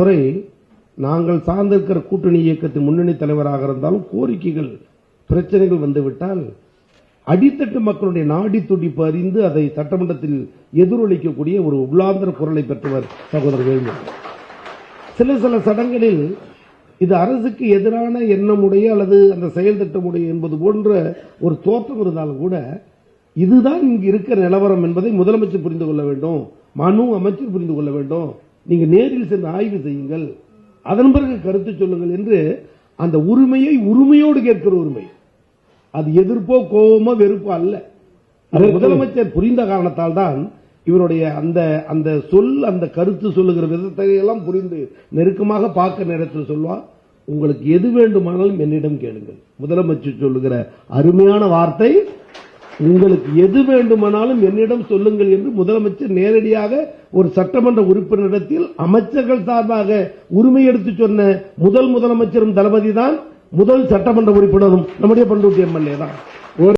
முறை நாங்கள் சார்ந்திருக்கிற கூட்டணி இயக்கத்தின் முன்னணி தலைவராக இருந்தாலும் கோரிக்கைகள் பிரச்சனைகள் வந்துவிட்டால் அடித்தட்டு மக்களுடைய நாடி துடிப்பு அறிந்து அதை சட்டமன்றத்தில் எதிரொலிக்கக்கூடிய ஒரு உள்ளாந்திர குரலை பெற்றவர் சகோதரர் வேலுமணி. சில சடங்களில் இது அரசுக்கு எதிரான எண்ணமுடைய அல்லது அந்த செயல் திட்டமுடைய என்பது போன்ற ஒரு தோற்றம் இருந்தாலும் கூட இதுதான் இங்கு இருக்கிற நிலவரம் என்பதை முதலமைச்சர் புரிந்து கொள்ள வேண்டும், மனு அமைச்சர் புரிந்து கொள்ள வேண்டும். நீங்க நேரில் சென்று ஆய்வு செய்யுங்கள், அதன் பிறகு கருத்து சொல்லுங்கள் என்று அந்த உரிமையை உரிமையோடு கேட்கிற உரிமை. அது எதிர்ப்போ கோபமோ வெறுப்போ அல்ல. முதலமைச்சர் புரிந்த காரணத்தால் தான் இவருடைய அந்த சொல் அந்த கருத்து சொல்லுகிற விதத்தை எல்லாம் புரிந்து நெருக்கமாக பார்க்க நேரத்தில் சொல்வார், உங்களுக்கு எது வேண்டுமானாலும் என்னிடம் கேளுங்கள். முதலமைச்சர் சொல்லுகிற அருமையான வார்த்தை, உங்களுக்கு எது வேண்டுமானாலும் என்னிடம் சொல்லுங்கள் என்று முதலமைச்சர் நேரடியாக ஒரு சட்டமன்ற உறுப்பினரிடத்தில் அமைச்சர்கள் சார்பாக உரிமை எடுத்து சொன்ன முதல் முதலமைச்சரும் தளபதி தான், முதல் சட்டமன்ற உறுப்பினரும் நம்முடைய பண்ருட்டி எம்எல்ஏ தான்.